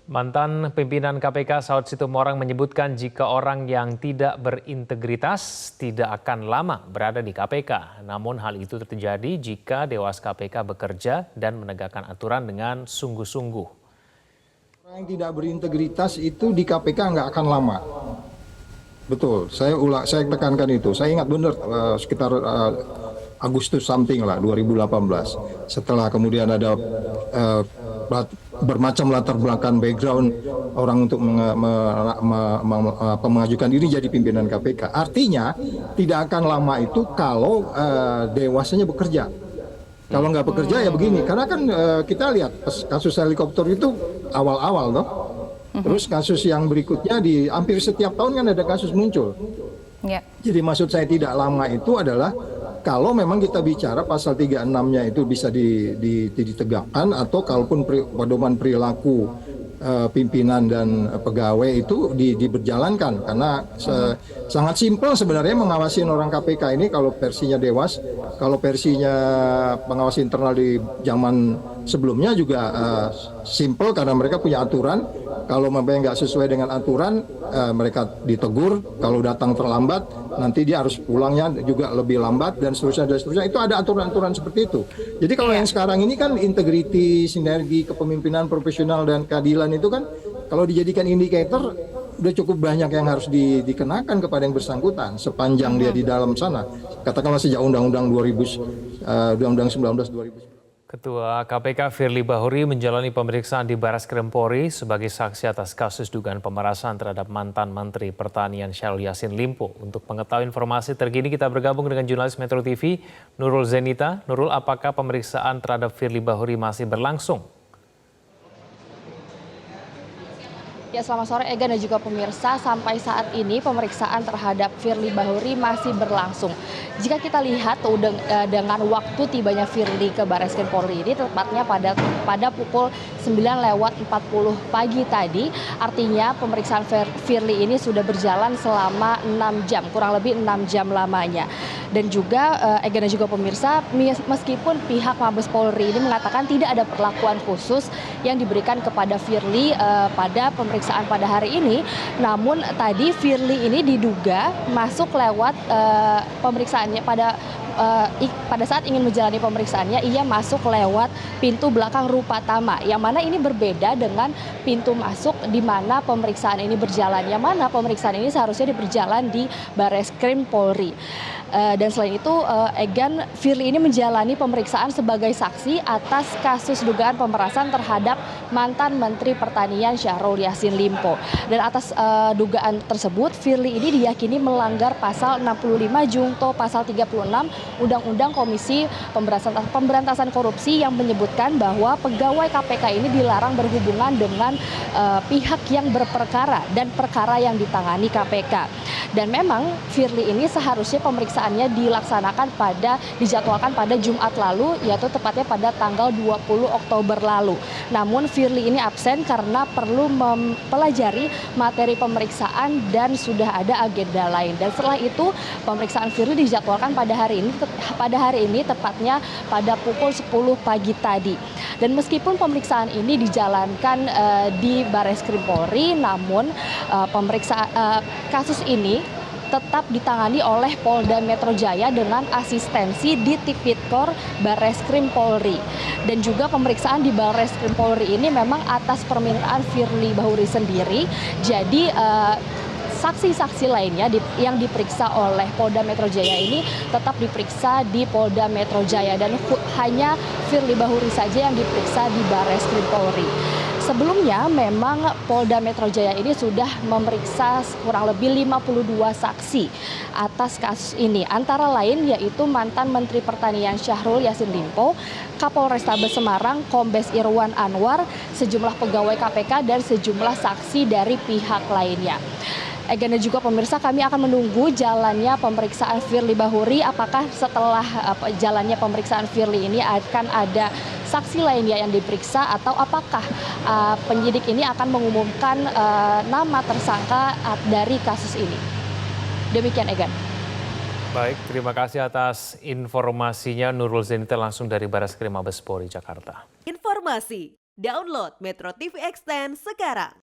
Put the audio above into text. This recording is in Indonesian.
Mantan pimpinan KPK Saud Situmorang menyebutkan jika orang yang tidak berintegritas tidak akan lama berada di KPK. Namun hal itu terjadi jika Dewas KPK bekerja dan menegakkan aturan dengan sungguh-sungguh. Orang yang tidak berintegritas itu di KPK nggak akan lama. Betul, saya tekankan itu. Saya ingat benar sekitar Agustus something lah 2018. Setelah kemudian ada bermacam latar belakang background orang untuk mengajukan diri jadi pimpinan KPK. Artinya tidak akan lama itu kalau dewasanya bekerja. Kalau nggak bekerja ya begini. Karena kan kita lihat kasus helikopter itu awal-awal loh. Terus kasus yang berikutnya di hampir setiap tahun kan ada kasus muncul. Ya. Jadi maksud saya tidak lama itu adalah kalau memang kita bicara pasal 36-nya itu bisa ditegakkan atau kalaupun pedoman perilaku pimpinan dan pegawai itu diberjalankan karena sangat simpel sebenarnya mengawasi orang KPK ini kalau versinya Dewas, kalau versinya pengawas internal di zaman sebelumnya juga simpel karena mereka punya aturan. Kalau memang nggak sesuai dengan aturan, mereka ditegur. Kalau datang terlambat, nanti dia harus pulangnya juga lebih lambat dan seterusnya dan seterusnya. Itu ada aturan-aturan seperti itu. Jadi kalau yang sekarang ini kan integriti, sinergi, kepemimpinan profesional dan keadilan itu kan kalau dijadikan indikator udah cukup banyak yang harus dikenakan kepada yang bersangkutan sepanjang dia di dalam sana. Katakanlah sejak Undang-Undang 19 2000. Ketua KPK Firly Bahuri menjalani pemeriksaan di Barreskrim Polri sebagai saksi atas kasus dugaan pemerasan terhadap mantan Menteri Pertanian Syahrul Yassin Limpo. Untuk mengetahui informasi terkini kita bergabung dengan jurnalis Metro TV Nurul Zenita. Nurul, apakah pemeriksaan terhadap Firly Bahuri masih berlangsung? Ya, selamat sore Ega dan juga pemirsa. Sampai saat ini pemeriksaan terhadap Firly Bahuri masih berlangsung. Jika kita lihat dengan waktu tibanya Firly ke Barreskrim Polri ini tepatnya pada pukul 9:40 pagi tadi, artinya pemeriksaan Firly ini sudah berjalan selama 6 jam, kurang lebih 6 jam lamanya. Dan juga Ega dan juga pemirsa, meskipun pihak Mabes Polri ini mengatakan tidak ada perlakuan khusus yang diberikan kepada Firly pada pemeriksaan pada hari ini, namun tadi Firly ini diduga masuk lewat pemeriksaannya pada saat ingin menjalani pemeriksaannya, ia masuk lewat pintu belakang Rupatama, yang mana ini berbeda dengan pintu masuk di mana pemeriksaan ini berjalan, yang mana pemeriksaan ini seharusnya berjalan di Barreskrim Polri. Dan selain itu, Egan, Firly ini menjalani pemeriksaan sebagai saksi atas kasus dugaan pemerasan terhadap mantan Menteri Pertanian Syahrul Yassin Limpo. Dan atas dugaan tersebut, Firly ini diyakini melanggar pasal 65 Jungto pasal 36 Undang-Undang Komisi Pemberantasan Korupsi yang menyebutkan bahwa pegawai KPK ini dilarang berhubungan dengan pihak yang berperkara dan perkara yang ditangani KPK. Dan memang Firly ini seharusnya pemeriksaannya dijadwalkan pada Jumat lalu, yaitu tepatnya pada tanggal 20 Oktober lalu. Namun Firly ini absen karena perlu mempelajari materi pemeriksaan dan sudah ada agenda lain. Dan setelah itu pemeriksaan Firly dijadwalkan pada hari ini tepatnya pada pukul 10 pagi tadi. Dan meskipun pemeriksaan ini dijalankan di Barreskrim Polri, namun kasus ini tetap ditangani oleh Polda Metro Jaya dengan asistensi di Tipikor Barreskrim Polri. Dan juga pemeriksaan di Barreskrim Polri ini memang atas permintaan Firly Bahuri sendiri. Jadi saksi-saksi lainnya yang diperiksa oleh Polda Metro Jaya ini tetap diperiksa di Polda Metro Jaya dan hanya Firly Bahuri saja yang diperiksa di Barreskrim Polri. Sebelumnya memang Polda Metro Jaya ini sudah memeriksa kurang lebih 52 saksi atas kasus ini. Antara lain yaitu mantan Menteri Pertanian Syahrul Yassin Limpo, Kapolrestabes Semarang Kombes Irwan Anwar, sejumlah pegawai KPK dan sejumlah saksi dari pihak lainnya. Ega dan juga pemirsa, kami akan menunggu jalannya pemeriksaan Firly Bahuri. Apakah setelah jalannya pemeriksaan Firly ini akan ada saksi lainnya yang diperiksa, atau apakah penyidik ini akan mengumumkan nama tersangka dari kasus ini. Demikian, Egan. Baik, terima kasih atas informasinya Nurul Zenita langsung dari Barreskrim Mabes Polri Jakarta. Informasi Download Metro TV Extend sekarang.